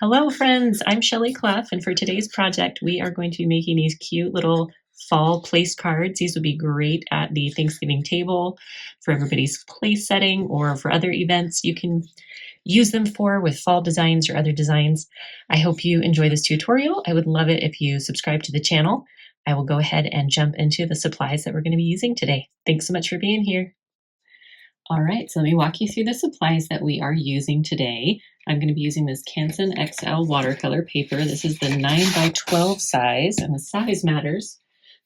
Hello friends, I'm Shelley Clough, and for today's project we are going to be making these cute little fall place cards. These would be great at the Thanksgiving table for everybody's place setting or for other events you can use them for with fall designs or other designs. I hope you enjoy this tutorial. I would love it if you subscribe to the channel. I will go ahead and jump into the supplies that we're going to be using today. Thanks so much for being here. All right, so let me walk you through the supplies that we are using today. I'm going to be using this Canson XL watercolor paper. This is the 9x12 size, and the size matters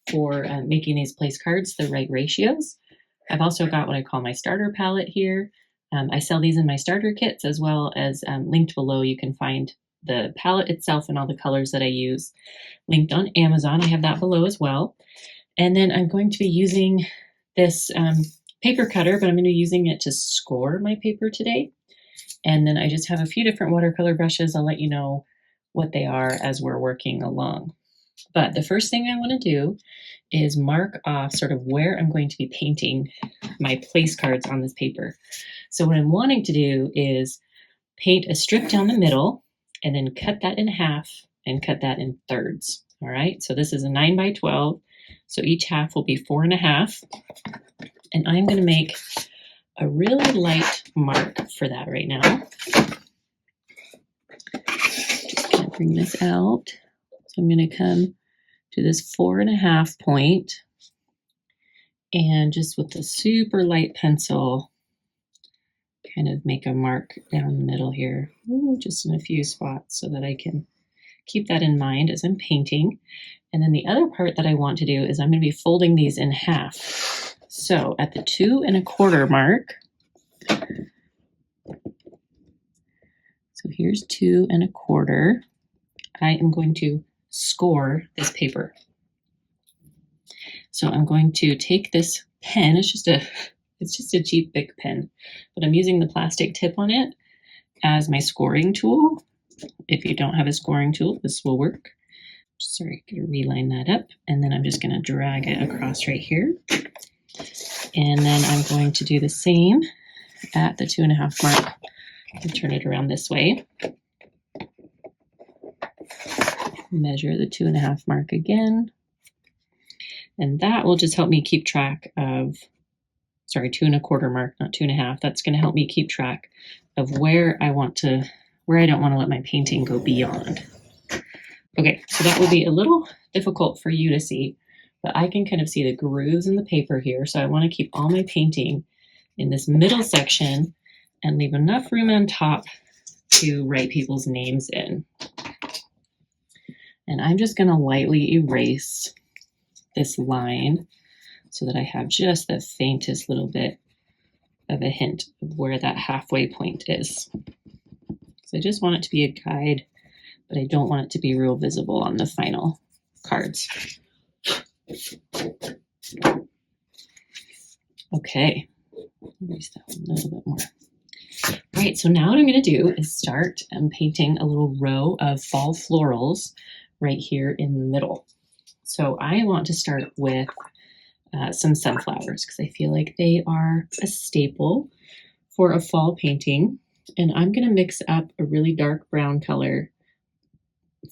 for making these place cards the right ratios. I've also got what I call my starter palette here. I sell these in my starter kits, as well as linked below you can find the palette itself and all the colors that I use linked on Amazon. I have that below as well. And then I'm going to be using this paper cutter, but I'm going to be using it to score my paper today. And then I just have a few different watercolor brushes. I'll let you know what they are as we're working along. But the first thing I want to do is mark off sort of where I'm going to be painting my place cards on this paper. So what I'm wanting to do is paint a strip down the middle and then cut that in half and cut that in thirds. All right, so this is a 9x12. So each half will be 4.5. And I'm going to make a really light mark for that right now. Just going to bring this out. So I'm going to come to this 4.5 point and just with a super light pencil, kind of make a mark down the middle here, just in a few spots so that I can keep that in mind as I'm painting. And then the other part that I want to do is I'm going to be folding these in half. So at the 2.25 mark, so here's 2.25, I am going to score this paper. So I'm going to take this pen, it's just a cheap Bic pen, but I'm using the plastic tip on it as my scoring tool. If you don't have a scoring tool, this will work. Sorry, I'm going to reline that up, and then I'm just going to drag it across right here. And then I'm going to do the same at the 2.5 mark and turn it around this way. Measure the 2.5 mark again. And that will just help me keep track of, 2.25 mark, not 2.5. That's going to help me keep track of where I don't want to let my painting go beyond. Okay, so that will be a little difficult for you to see, but I can kind of see the grooves in the paper here. So I want to keep all my painting in this middle section and leave enough room on top to write people's names in. And I'm just going to lightly erase this line so that I have just the faintest little bit of a hint of where that halfway point is. So I just want it to be a guide, but I don't want it to be real visible on the final cards. Okay, erase that one a little bit more. All right, so now what I'm going to do is start painting a little row of fall florals right here in the middle. So I want to start with some sunflowers because I feel like they are a staple for a fall painting. And I'm going to mix up a really dark brown color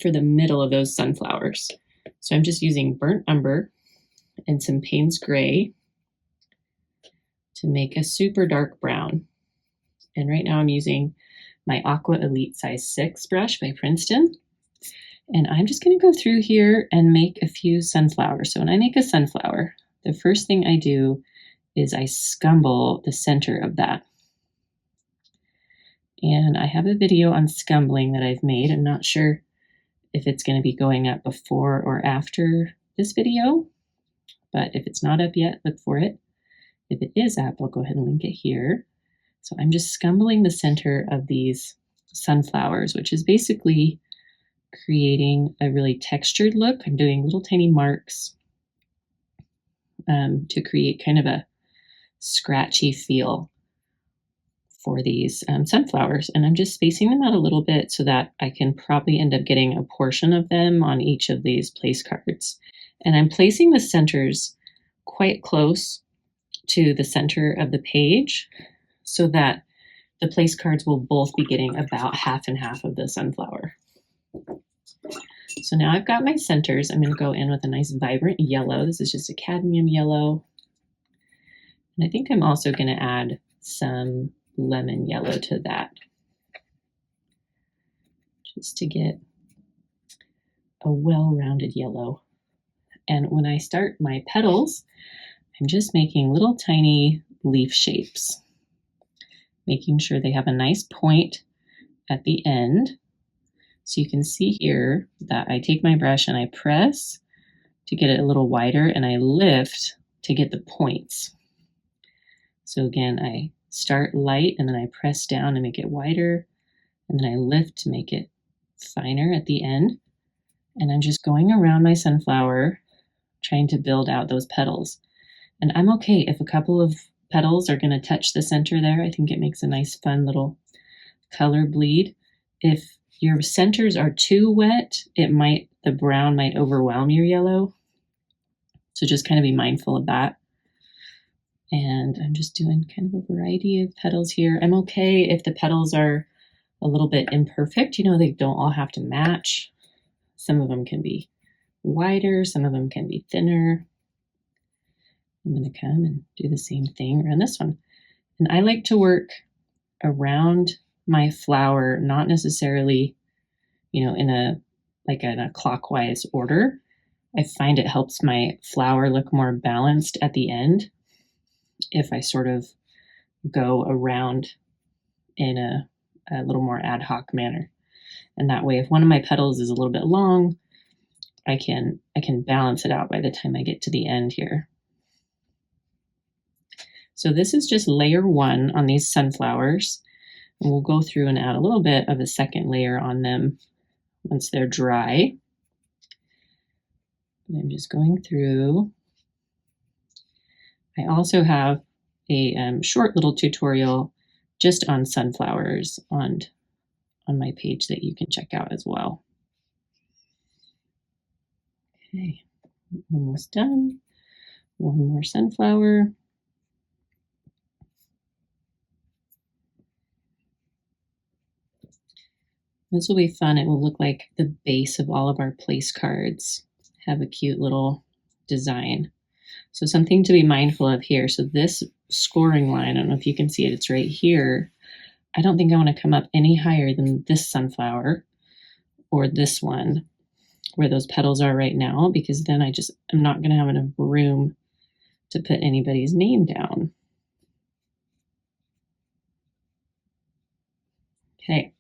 for the middle of those sunflowers. So I'm just using burnt umber and some Payne's gray to make a super dark brown. And right now I'm using my Aqua Elite size 6 brush by Princeton. And I'm just going to go through here and make a few sunflowers. So when I make a sunflower, the first thing I do is I scumble the center of that. And I have a video on scumbling that I've made. I'm not sure if it's going to be going up before or after this video, but if it's not up yet, look for it. If it is up, I'll go ahead and link it here. So I'm just scumbling the center of these sunflowers, which is basically creating a really textured look. I'm doing little tiny marks to create kind of a scratchy feel for these sunflowers. And I'm just spacing them out a little bit so that I can probably end up getting a portion of them on each of these place cards. And I'm placing the centers quite close to the center of the page so that the place cards will both be getting about half and half of the sunflower. So now I've got my centers. I'm going to go in with a nice vibrant yellow. This is just a cadmium yellow. And I think I'm also going to add some lemon yellow to that, just to get a well-rounded yellow. And when I start my petals, I'm just making little tiny leaf shapes, making sure they have a nice point at the end. So you can see here that I take my brush and I press to get it a little wider, and I lift to get the points. So again, I start light and then I press down to make it wider, and then I lift to make it finer at the end. And I'm just going around my sunflower trying to build out those petals. And I'm okay if a couple of petals are going to touch the center there. I think it makes a nice fun little color bleed. If your centers are too wet, the brown might overwhelm your yellow. So just kind of be mindful of that. And I'm just doing kind of a variety of petals here. I'm okay if the petals are a little bit imperfect. You know, they don't all have to match. Some of them can be wider, some of them can be thinner. I'm going to come and do the same thing around this one. And I like to work around my flower, not necessarily, you know, in a clockwise order. I find it helps my flower look more balanced at the end if I sort of go around in a little more ad hoc manner. And that way, if one of my petals is a little bit long, I can balance it out by the time I get to the end here. So this is just layer 1 on these sunflowers. And we'll go through and add a little bit of a second layer on them once they're dry. And I'm just going through. I also have a short little tutorial just on sunflowers on my page that you can check out as well. Okay, almost done. One more sunflower. This will be fun. It will look like the base of all of our place cards. Have a cute little design. So something to be mindful of here. So this scoring line, I don't know if you can see it, it's right here. I don't think I want to come up any higher than this sunflower or this one where those petals are right now, because then I'm not going to have enough room to put anybody's name down. Okay.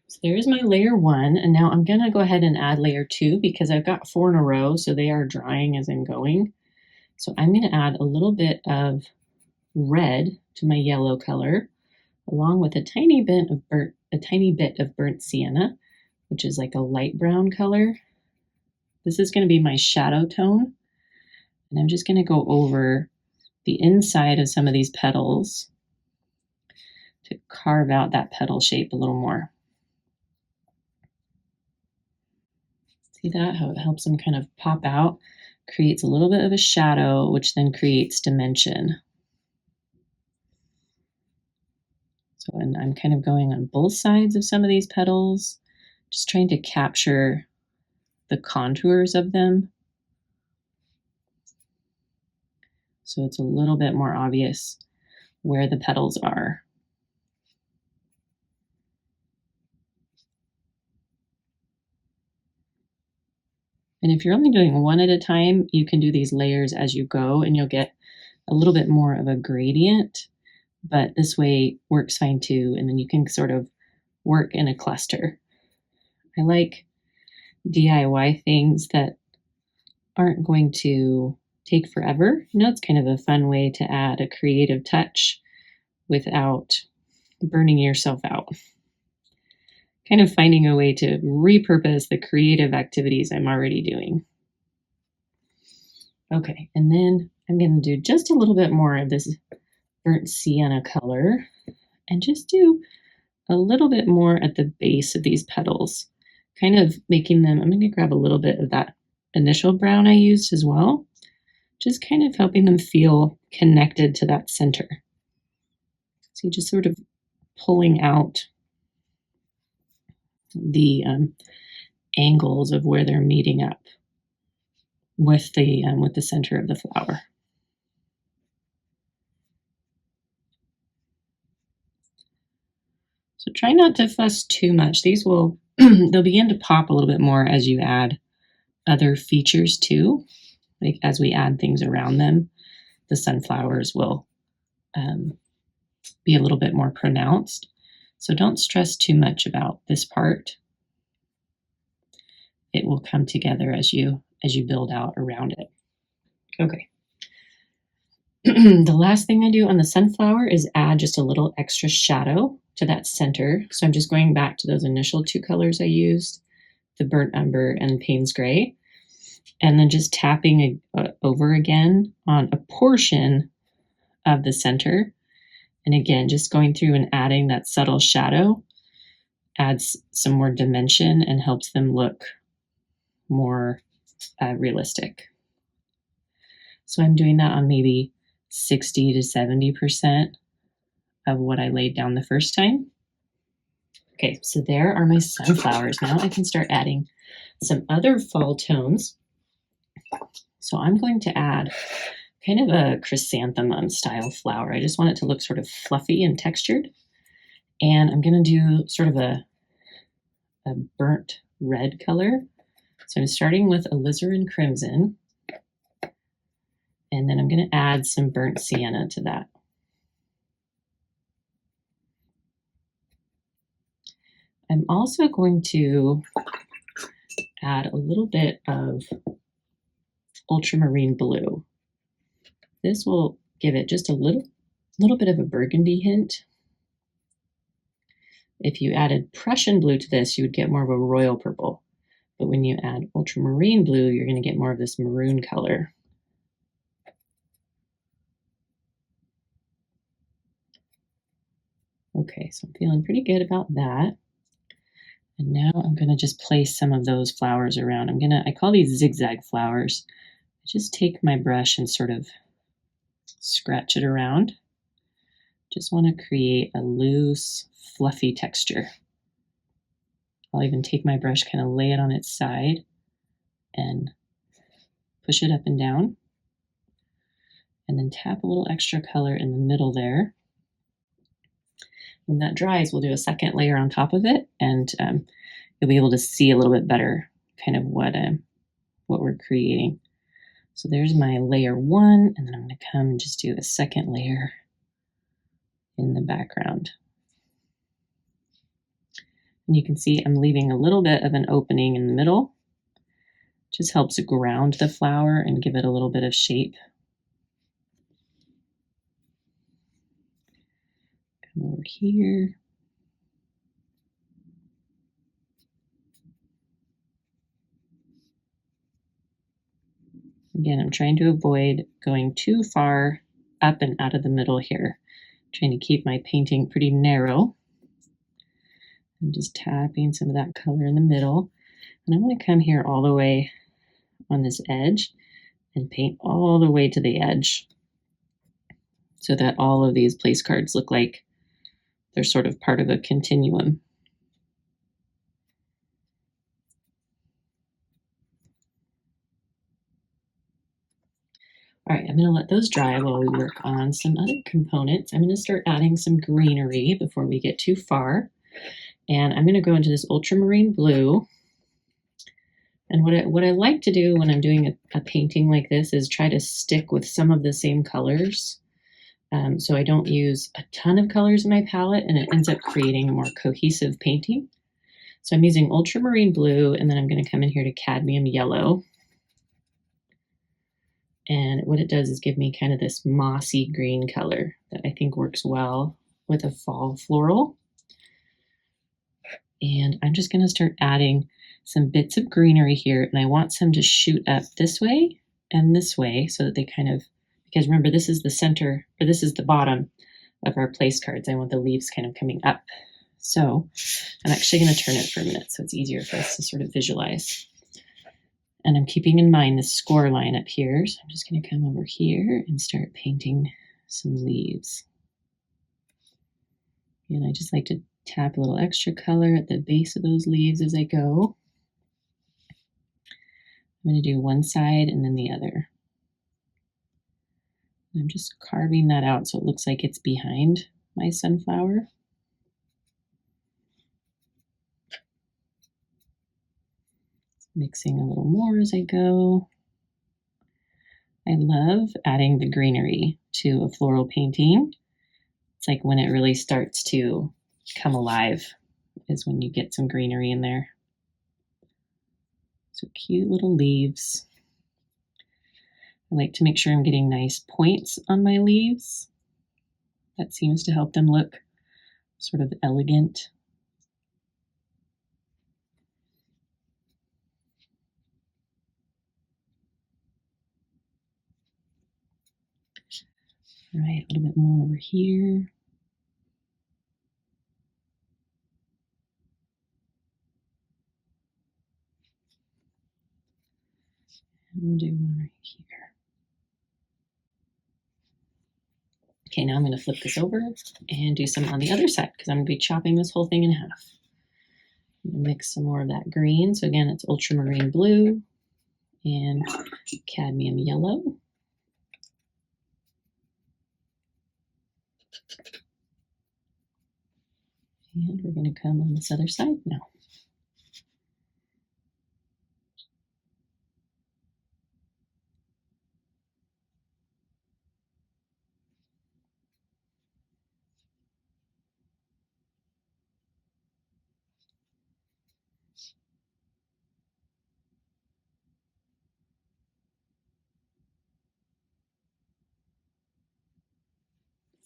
So there's my layer 1, and now I'm going to go ahead and add layer 2 because I've got 4 in a row, so they are drying as I'm going. So I'm going to add a little bit of red to my yellow color, along with a tiny bit of burnt sienna, which is like a light brown color. This is going to be my shadow tone, and I'm just going to go over the inside of some of these petals to carve out that petal shape a little more. See that? How it helps them kind of pop out, creates a little bit of a shadow, which then creates dimension. So, and I'm kind of going on both sides of some of these petals, just trying to capture the contours of them. So it's a little bit more obvious where the petals are. And if you're only doing one at a time, you can do these layers as you go and you'll get a little bit more of a gradient, but this way works fine too. And then you can sort of work in a cluster. I like DIY things that aren't going to take forever. You know, it's kind of a fun way to add a creative touch without burning yourself out. Kind of finding a way to repurpose the creative activities I'm already doing. Okay, and then I'm going to do just a little bit more of this burnt sienna color and just do a little bit more at the base of these petals, kind of making them, I'm going to grab a little bit of that initial brown I used as well, just kind of helping them feel connected to that center. So you just sort of pulling out the angles of where they're meeting up with the center of the flower. So try not to fuss too much. These will they'll begin to pop a little bit more as you add other features too. Like as we add things around them, the sunflowers will be a little bit more pronounced. So don't stress too much about this part. It will come together as you build out around it. Okay. The last thing I do on the sunflower is add just a little extra shadow to that center. So I'm just going back to those initial two colors I used, the burnt umber and Payne's gray, and then just tapping over again on a portion of the center. And again, just going through and adding that subtle shadow adds some more dimension and helps them look more realistic. So I'm doing that on maybe 60 to 70% of what I laid down the first time. Okay, so there are my sunflowers. Now I can start adding some other fall tones. So I'm going to add kind of a chrysanthemum style flower. I just want it to look sort of fluffy and textured. And I'm going to do sort of a burnt red color. So I'm starting with alizarin crimson. And then I'm going to add some burnt sienna to that. I'm also going to add a little bit of ultramarine blue. This will give it just a little bit of a burgundy hint. If you added Prussian blue to this, you would get more of a royal purple. But when you add ultramarine blue, you're going to get more of this maroon color. Okay, so I'm feeling pretty good about that. And now I'm going to just place some of those flowers around. I call these zigzag flowers. I just take my brush and sort of scratch it around. Just want to create a loose, fluffy texture. I'll even take my brush, kind of lay it on its side and push it up and down. And then tap a little extra color in the middle there. When that dries, we'll do a second layer on top of it, and you'll be able to see a little bit better kind of what we're creating. So there's my layer one, and then I'm going to come and just do a second layer in the background. And you can see I'm leaving a little bit of an opening in the middle. Just helps ground the flower and give it a little bit of shape. Come over here. Again, I'm trying to avoid going too far up and out of the middle here. Trying to keep my painting pretty narrow. I'm just tapping some of that color in the middle. And I want to come here all the way on this edge and paint all the way to the edge so that all of these place cards look like they're sort of part of a continuum. All right, I'm going to let those dry while we work on some other components. I'm going to start adding some greenery before we get too far. And I'm going to go into this ultramarine blue. And what I like to do when I'm doing a painting like this is try to stick with some of the same colors. So I don't use a ton of colors in my palette, and it ends up creating a more cohesive painting. So I'm using ultramarine blue, and then I'm going to come in here to cadmium yellow. And what it does is give me kind of this mossy green color that I think works well with a fall floral. And I'm just going to start adding some bits of greenery here, and I want some to shoot up this way and this way so that they kind of, because remember, this is the center, or this is the bottom of our place cards. I want the leaves kind of coming up. So I'm actually going to turn it for a minute so it's easier for us to sort of visualize. And I'm keeping in mind this score line up here. So I'm just going to come over here and start painting some leaves. And I just like to tap a little extra color at the base of those leaves as I go. I'm going to do one side and then the other. I'm just carving that out so it looks like it's behind my sunflower. Mixing a little more as I go. I love adding the greenery to a floral painting. It's like when it really starts to come alive is when you get some greenery in there. So cute little leaves. I like to make sure I'm getting nice points on my leaves. That seems to help them look sort of elegant. All right, a little bit more over here. And do one right here. Okay, now I'm going to flip this over and do some on the other side because I'm going to be chopping this whole thing in half. I'm going to mix some more of that green. So again, it's ultramarine blue and cadmium yellow. And we're going to come on this other side now.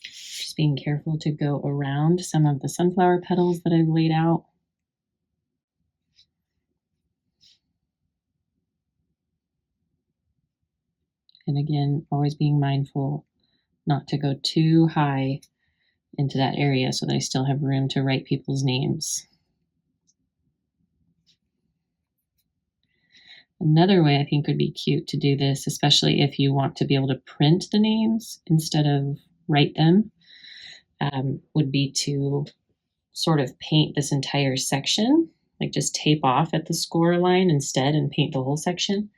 Just being careful to go around some of the sunflower petals that I've laid out. And again, always being mindful not to go too high into that area so that I still have room to write people's names. Another way I think would be cute to do this, especially if you want to be able to print the names instead of write them, would be to sort of paint this entire section, like just tape off at the score line instead and paint the whole section,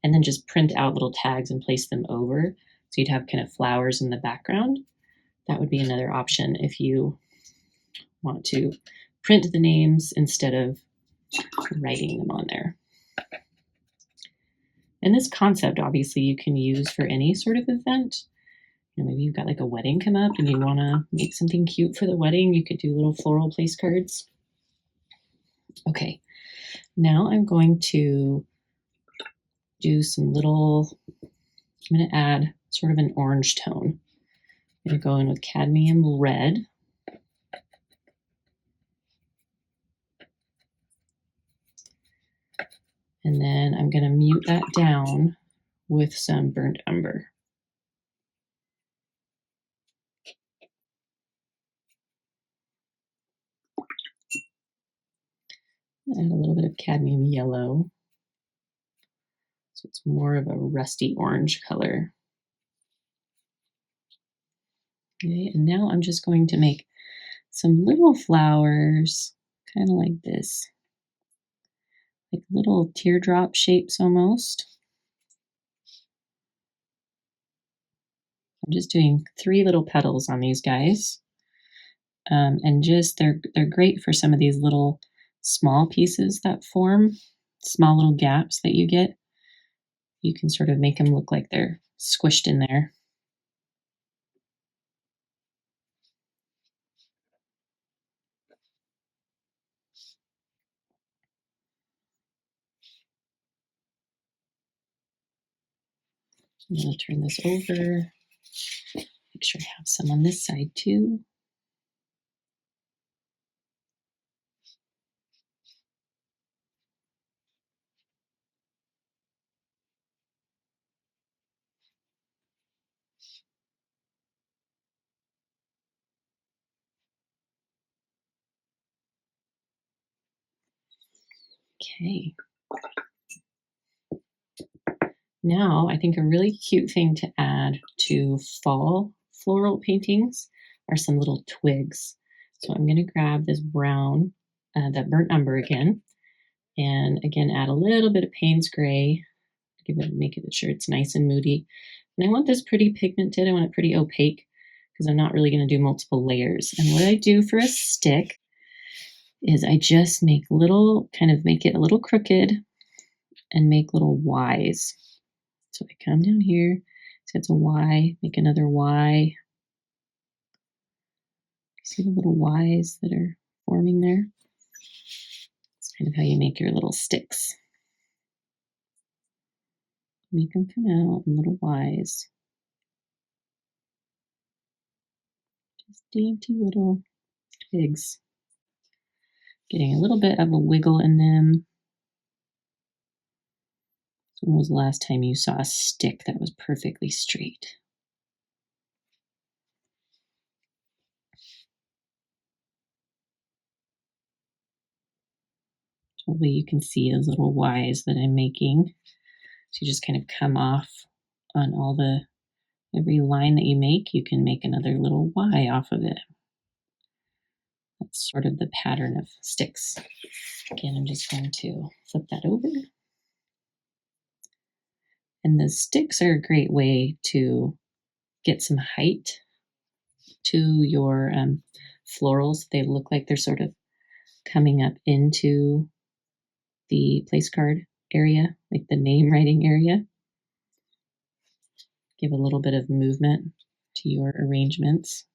and then just print out little tags and place them over. So you'd have kind of flowers in the background. That would be another option if you want to print the names instead of writing them on there. And this concept, obviously, you can use for any sort of event. You know, maybe you've got like a wedding come up and you want to make something cute for the wedding. You could do little floral place cards. Okay, now I'm going to do some little, I'm going to add sort of an orange tone. I'm going to go in with cadmium red. And then I'm going to mute that down with some burnt umber. Add a little bit of cadmium yellow. So it's more of a rusty orange color. Okay, and now I'm just going to make some little flowers, kind of like this, like little teardrop shapes almost. I'm just doing 3 little petals on these guys. And just they're great for some of these little small pieces that form, small little gaps that you get. You can sort of make them look like they're squished in there. I'm going to turn this over. Make sure I have some on this side too. Okay. Now, I think a really cute thing to add to fall floral paintings are some little twigs. So I'm going to grab this brown, that burnt umber again, and again add a little bit of Payne's gray, make it sure it's nice and moody. And I want this pretty pigmented. I want it pretty opaque because I'm not really going to do multiple layers. And what I do for a stick is I just make make it a little crooked and make little Ys. So I come down here, so it's a Y, make another Y. See the little Ys that are forming there? It's kind of how you make your little sticks. Make them come out in little Ys. Just dainty little twigs. Getting a little bit of a wiggle in them. When was the last time you saw a stick that was perfectly straight? Hopefully you can see those little Ys that I'm making. So you just kind of come off on every line that you make, you can make another little Y off of it. That's sort of the pattern of sticks. Again, I'm just going to flip that over. And the sticks are a great way to get some height to your florals. They look like they're sort of coming up into the place card area, like the name writing area. Give a little bit of movement to your arrangements.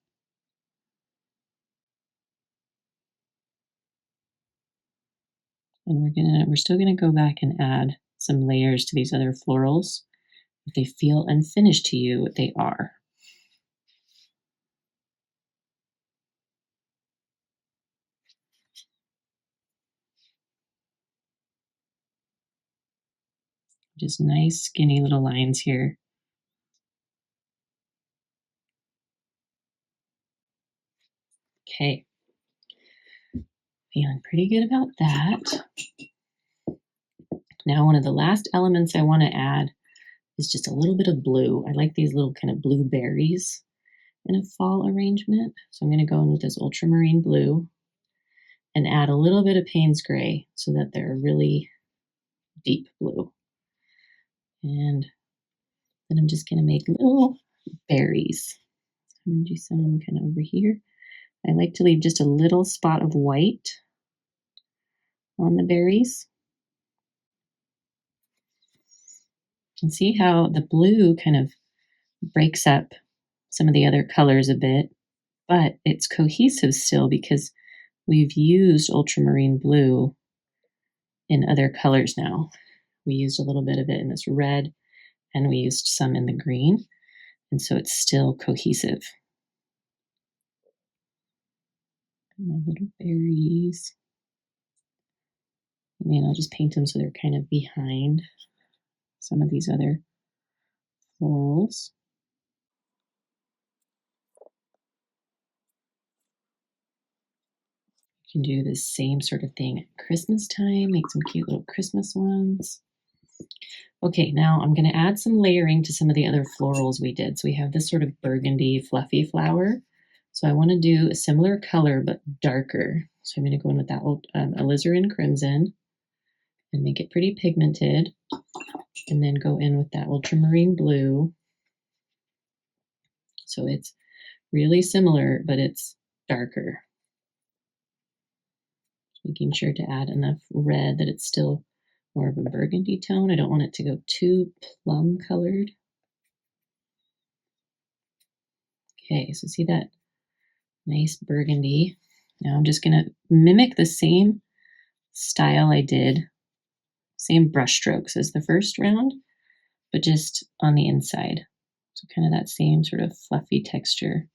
And we're still gonna go back and add some layers to these other florals. If they feel unfinished to you, they are. Just nice skinny little lines here. Okay, feeling pretty good about that. Now one of the last elements I want to add is just a little bit of blue. I like these little kind of blue berries in a fall arrangement. So I'm going to go in with this ultramarine blue and add a little bit of Payne's gray so that they're really deep blue. And then I'm just going to make little berries. I'm going to do some kind of over here. I like to leave just a little spot of white on the berries. And see how the blue kind of breaks up some of the other colors a bit, but it's cohesive still because we've used ultramarine blue in other colors now. We used a little bit of it in this red, and we used some in the green, and so it's still cohesive. My little berries. And then I'll just paint them so they're kind of behind some of these other florals. You can do the same sort of thing at Christmas time, make some cute little Christmas ones. Okay, now I'm going to add some layering to some of the other florals we did. So we have this sort of burgundy fluffy flower. So I want to do a similar color but darker. So I'm going to go in with that old alizarin crimson and make it pretty pigmented, and then go in with that ultramarine blue. So it's really similar, but it's darker. Making sure to add enough red that it's still more of a burgundy tone. I don't want it to go too plum colored. Okay, so see that nice burgundy. Now I'm just going to mimic the same style I did, same brush strokes as the first round, but just on the inside. So kind of that same sort of fluffy texture.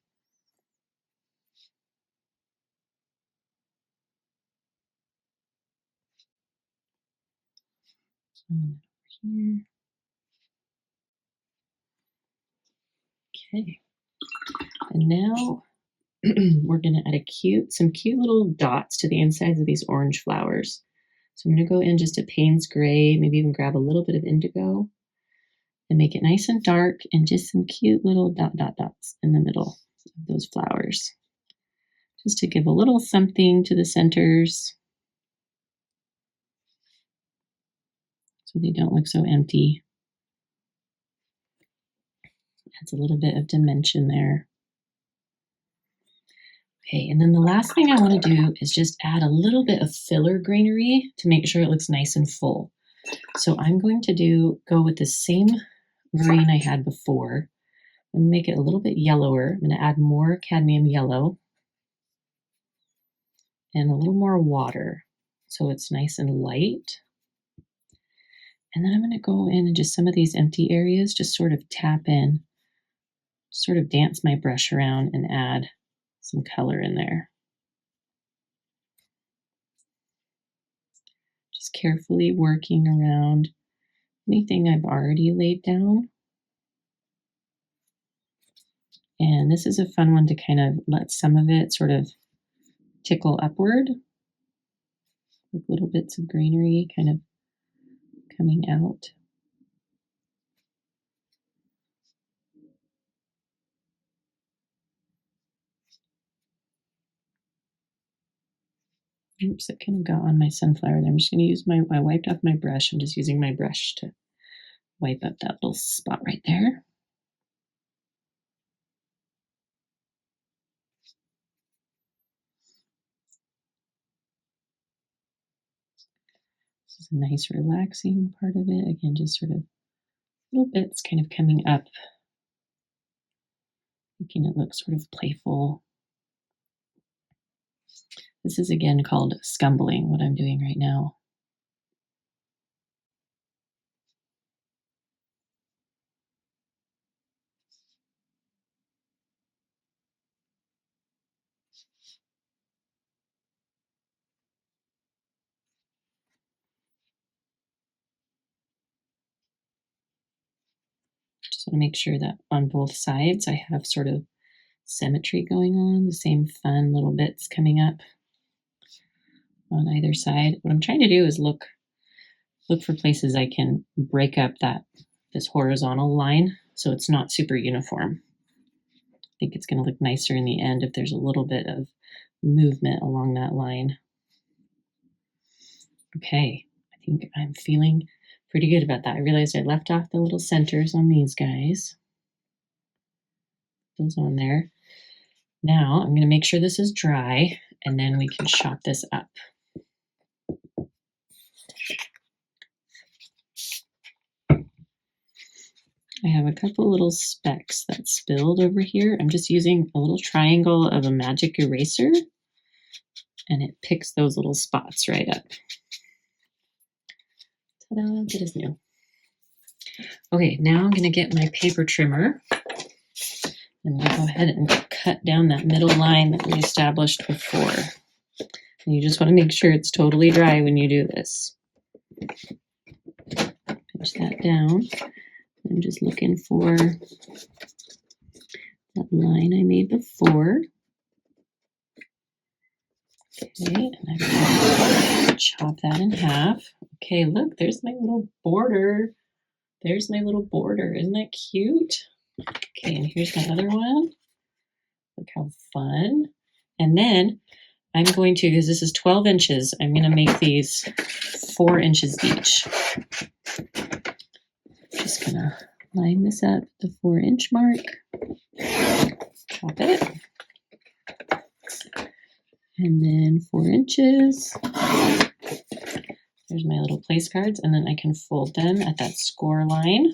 And over here. Okay, and now we're going to add some cute little dots to the insides of these orange flowers. So I'm going to go in just a Payne's gray, maybe even grab a little bit of indigo and make it nice and dark, and just some cute little dots in the middle of those flowers. just to give a little something to the centers so they don't look so empty. Adds a little bit of dimension there. Okay, and then the last thing I want to do is just add a little bit of filler greenery to make sure it looks nice and full. So I'm going to go with the same green I had before and make it a little bit yellower. I'm going to add more cadmium yellow and a little more water so it's nice and light. And then I'm going to go in and just some of these empty areas, just sort of tap in, sort of dance my brush around and add some color in there. Just carefully working around anything I've already laid down. And this is a fun one to kind of let some of it sort of tickle upward, with little bits of greenery kind of coming out. Oops, it kind of got on my sunflower there. I'm just going to use I wiped off my brush. I'm just using my brush to wipe up that little spot right there. This is a nice relaxing part of it. Again, just sort of little bits kind of coming up, making it look sort of playful. This is again called scumbling, what I'm doing right now. Just want to make sure that on both sides I have sort of symmetry going on, the same fun little bits coming up on either side. What I'm trying to do is look for places I can break up this horizontal line so it's not super uniform. I think it's going to look nicer in the end if there's a little bit of movement along that line. Okay, I think I'm feeling pretty good about that. I realized I left off the little centers on these guys. Those on there. Now I'm going to make sure this is dry and then we can chop this up. I have a couple little specks that spilled over here. I'm just using a little triangle of a magic eraser and it picks those little spots right up. Ta-da, it is new. Okay, now I'm going to get my paper trimmer and we'll go ahead and cut down that middle line that we established before. And you just want to make sure it's totally dry when you do this. Pinch that down. I'm just looking for that line I made before. Okay, and I'm going to chop that in half. Okay, look, there's my little border. There's my little border. Isn't that cute? Okay, and here's my other one. Look how fun. And then I'm going to, because this is 12 inches, I'm going to make these 4 inches each. Just going to line this up at the 4-inch mark. Chop it. And then 4 inches. There's my little place cards, and then I can fold them at that score line.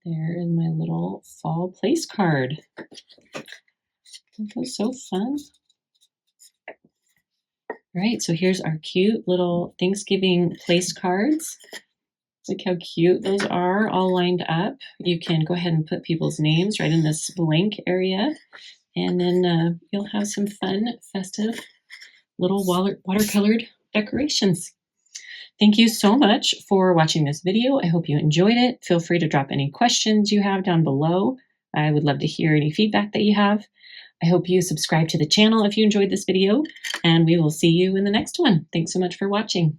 There is my little fall place card. That was so fun. All right, so here's our cute little Thanksgiving place cards. Look how cute those are, all lined up. You can go ahead and put people's names right in this blank area, and then you'll have some fun, festive little watercolored decorations. Thank you so much for watching this video. I hope you enjoyed it. Feel free to drop any questions you have down below. I would love to hear any feedback that you have. I hope you subscribe to the channel if you enjoyed this video, and we will see you in the next one. Thanks so much for watching.